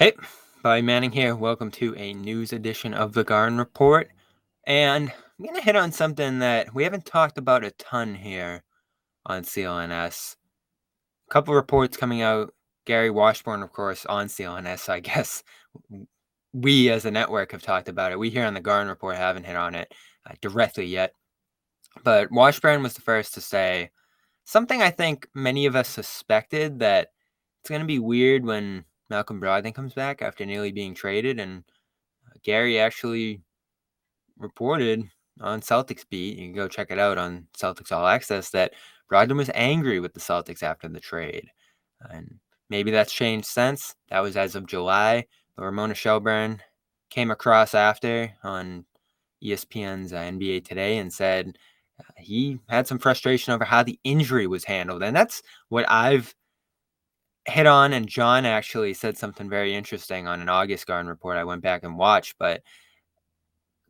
Hey, Buddy Manning here. Welcome to a news edition of the Garden Report. And I'm going to hit on something that we haven't talked about a ton here on CLNS. A couple reports coming out. Gary Washburn, of course, on CLNS. I guess we as a network have talked about it. We here on the Garden Report haven't hit on it directly yet. But Washburn was the first to say something I think many of us suspected, that it's going to be weird when Malcolm Brogdon comes back after nearly being traded, and Gary actually reported on Celtics beat, you can go check it out on Celtics All Access, that Brogdon was angry with the Celtics after the trade. And maybe that's changed since. That was as of July. But Ramona Shelburne came across after on ESPN's NBA Today and said he had some frustration over how the injury was handled. And that's what I've hit on. And John actually said something very interesting on an August Garden report I went back and watched. But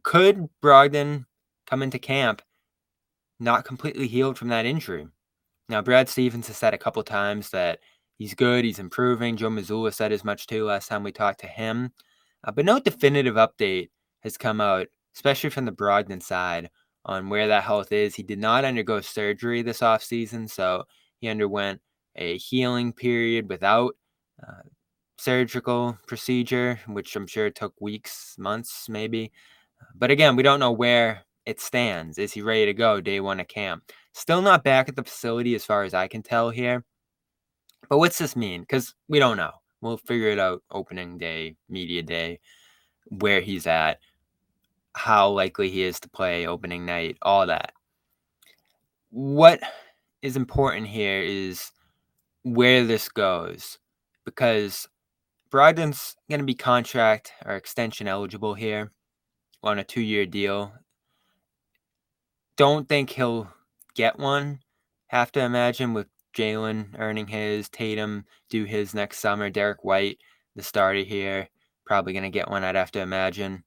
could Brogdon come into camp not completely healed from that injury? Now, Brad Stevens has said a couple times that he's good, he's improving. Joe Mazzulla said as much too last time we talked to him. But no definitive update has come out, especially from the Brogdon side, on where that health is. He did not undergo surgery this offseason, so he underwent a healing period without surgical procedure, which I'm sure took weeks, months maybe. But again, we don't know where it stands. Is he ready to go day one of camp? Still not back at the facility as far as I can tell here. But what's this mean? Because we don't know. We'll figure it out opening day, media day, where he's at, how likely he is to play opening night, all that. What is important here is where this goes, because Brogdon's going to be contract or extension eligible here on a 2-year deal. Don't think he'll get one. Have to imagine with Jalen earning his, Tatum do his next summer, Derek White, the starter here, probably going to get one, I'd have to imagine.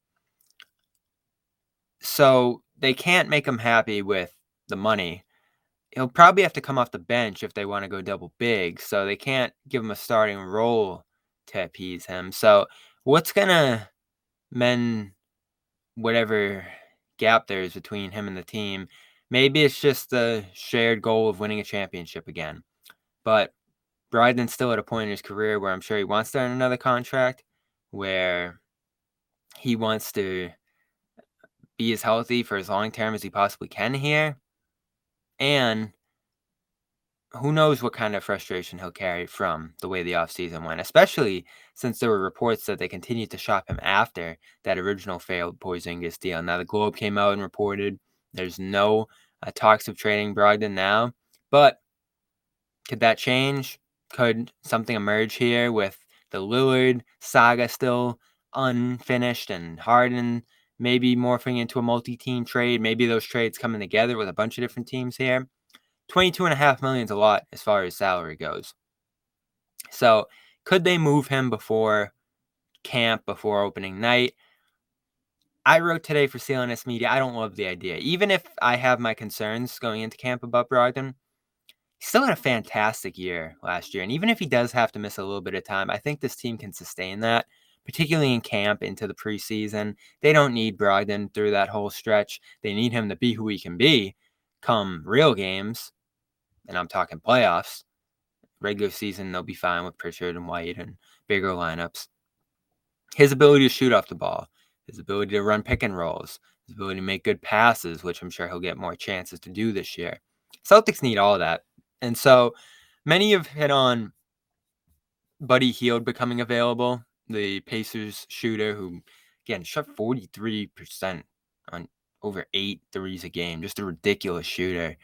So they can't make him happy with the money. He'll probably have to come off the bench if they want to go double big. So they can't give him a starting role to appease him. So what's going to mend whatever gap there is between him and the team? Maybe it's just the shared goal of winning a championship again. But Brogdon's still at a point in his career where I'm sure he wants to earn another contract, where he wants to be as healthy for as long term as he possibly can here. And who knows what kind of frustration he'll carry from the way the offseason went, especially since there were reports that they continued to shop him after that original failed Porzingis deal. Now, the Globe came out and reported there's no talks of trading Brogdon now, but could that change? Could something emerge here with the Lillard saga still unfinished and Harden maybe morphing into a multi-team trade? Maybe those trades coming together with a bunch of different teams here. $22.5 million is a lot as far as salary goes. So could they move him before camp, before opening night? I wrote today for CLNS Media, I don't love the idea. Even if I have my concerns going into camp about Brogdon, he still had a fantastic year last year. And even if he does have to miss a little bit of time, I think this team can sustain that, particularly in camp into the preseason. They don't need Brogdon through that whole stretch. They need him to be who he can be come real games. And I'm talking playoffs. Regular season, they'll be fine with Pritchard and White and bigger lineups. His ability to shoot off the ball, his ability to run pick and rolls, his ability to make good passes, which I'm sure he'll get more chances to do this year. Celtics need all of that. And so many have hit on Buddy Hield becoming available, the Pacers shooter who, again, shot 43% on over 8 threes a game. Just a ridiculous shooter,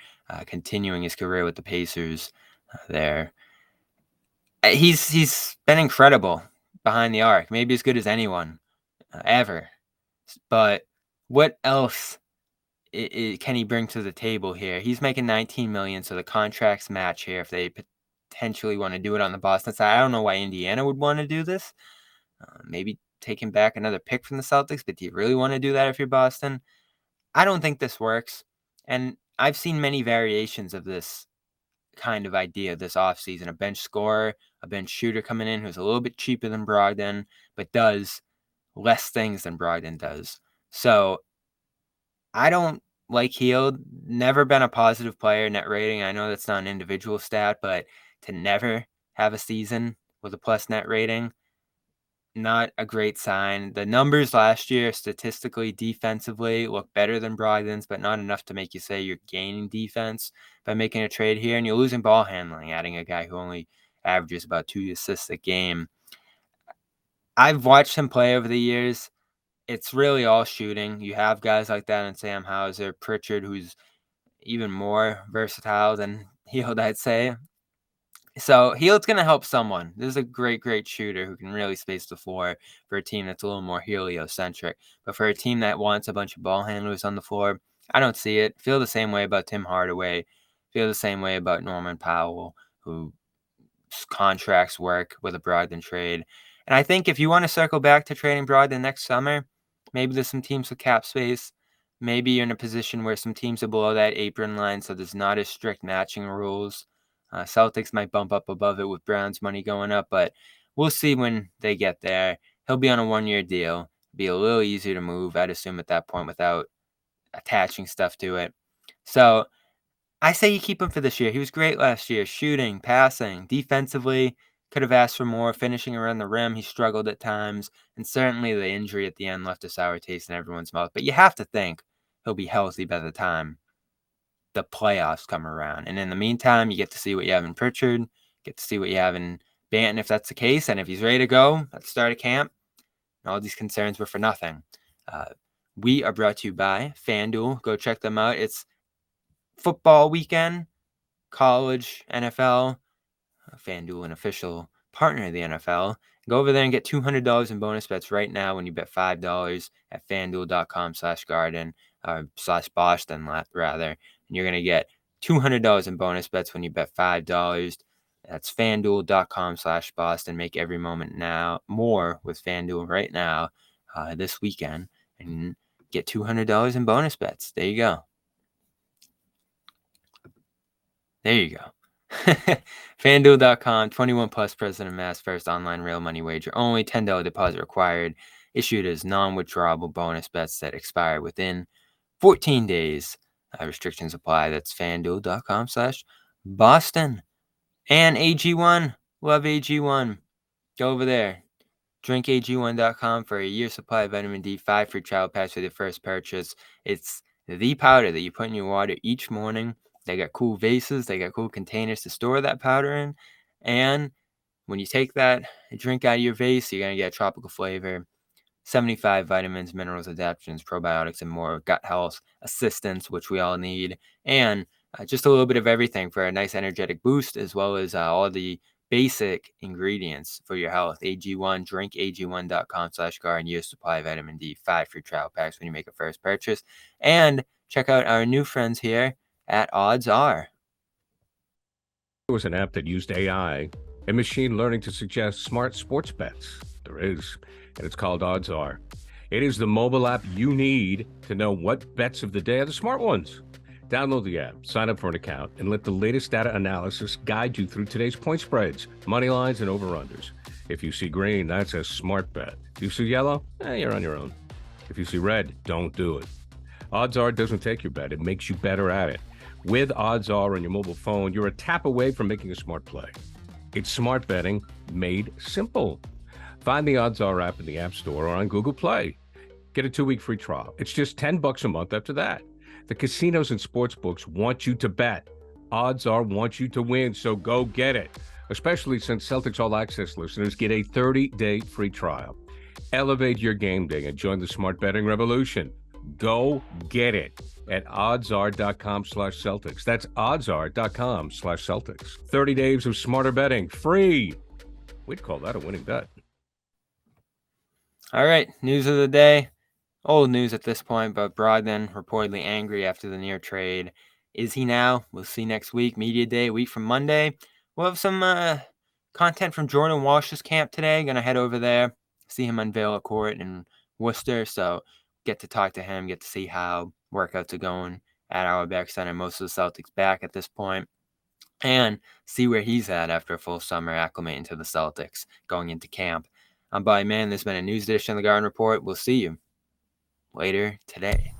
continuing his career with the Pacers there. He's been incredible behind the arc, maybe as good as anyone ever. But what else can he bring to the table here? He's making $19 million, so the contracts match here if they potentially want to do it on the Boston side. I don't know why Indiana would want to do this. Maybe taking back another pick from the Celtics, but do you really want to do that if you're Boston? I don't think this works. And I've seen many variations of this kind of idea this offseason. A bench scorer, a bench shooter coming in who's a little bit cheaper than Brogdon, but does less things than Brogdon does. So I don't like Hield. Never been a positive player net rating. I know that's not an individual stat, but to never have a season with a plus net rating, not a great sign. The numbers last year, statistically, defensively, look better than Brogdon's, but not enough to make you say you're gaining defense by making a trade here. And you're losing ball handling, adding a guy who only averages about 2 assists a game. I've watched him play over the years. It's really all shooting. You have guys like that in Sam Hauser, Pritchard, who's even more versatile than Hield, I'd say. So Hield's going to help someone. This is a great shooter who can really space the floor for a team that's a little more heliocentric. But for a team that wants a bunch of ball handlers on the floor, I don't see it. Feel the same way about Tim Hardaway. Feel the same way about Norman Powell, who contracts work with a Brogdon trade. And I think if you want to circle back to trading Brogdon next summer, maybe there's some teams with cap space. Maybe you're in a position where some teams are below that apron line, so there's not as strict matching rules. Celtics might bump up above it with Brown's money going up, but we'll see when they get there. He'll be on a 1-year deal. Be a little easier to move, I'd assume, at that point without attaching stuff to it. So I say you keep him for this year. He was great last year, shooting, passing, defensively. Could have asked for more, finishing around the rim. He struggled at times, and certainly the injury at the end left a sour taste in everyone's mouth. But you have to think he'll be healthy by the time the playoffs come around. And in the meantime, you get to see what you have in Pritchard, get to see what you have in Banton if that's the case. And if he's ready to go at the start of camp, all these concerns were for nothing. We are brought to you by Fanduel. Go check them out. It's football weekend, college, NFL. Fanduel, an official partner of the NFL. Go over there and get $200 in bonus bets right now when you bet $5 at fanduel.com/garden /Boston rather. And you're going to get $200 in bonus bets when you bet $5. That's fanduel.com/Boston. Make every moment now more with Fanduel right now this weekend and get $200 in bonus bets. There you go. There you go. FanDuel.com, 21 plus, President Mass, first online real money wager. Only $10 deposit required. Issued as non-withdrawable bonus bets that expire within 14 days. Restrictions apply. That's FanDuel.com/Boston. And AG1. Love AG1. Go over there. DrinkAG1.com for a year's supply of vitamin D, 5 free travel packs with your first purchase. It's the powder that you put in your water each morning. They got cool vases. They got cool containers to store that powder in. And when you take that drink out of your vase, you're going to get a tropical flavor. 75 vitamins, minerals, adaptogens, probiotics, and more gut health assistance, which we all need. And just a little bit of everything for a nice energetic boost, as well as all the basic ingredients for your health. AG1, drinkag1.com/garden, year supply of vitamin D, 5 free travel packs when you make a first purchase. And check out our new friends here at Odds Are. There was an app that used AI and machine learning to suggest smart sports bets. There is, and it's called Odds Are. It is the mobile app you need to know what bets of the day are the smart ones. Download the app, sign up for an account, and let the latest data analysis guide you through today's point spreads, money lines, and over-unders. If you see green, that's a smart bet. If you see yellow, you're on your own. If you see red, don't do it. Odds Are doesn't take your bet. It makes you better at it. With Odds Are on your mobile phone, you're a tap away from making a smart play. It's smart betting made simple. Find the Odds Are app in the App Store or on Google Play. Get a 2-week free trial. It's just $10 a month after that. The casinos and sports books want you to bet. Odds Are want you to win, so go get it. Especially since Celtics All Access listeners get a 30-day free trial. Elevate your game day and join the smart betting revolution. Go get it at oddsr.com/Celtics. That's oddsr.com/Celtics. 30 days of smarter betting, free. We'd call that a winning bet. All right, news of the day. Old news at this point, but Brogdon reportedly angry after the near trade. Is he now? We'll see next week. Media day, a week from Monday. We'll have some content from Jordan Walsh's camp today. Going to head over there, see him unveil a court in Worcester. So get to talk to him, get to see how workouts are going at Auerbach Center. Most of the Celtics back at this point. and see where he's at after a full summer acclimating to the Celtics going into camp. I'm Buddy Man. This has been a news edition of the Garden Report. We'll see you later today.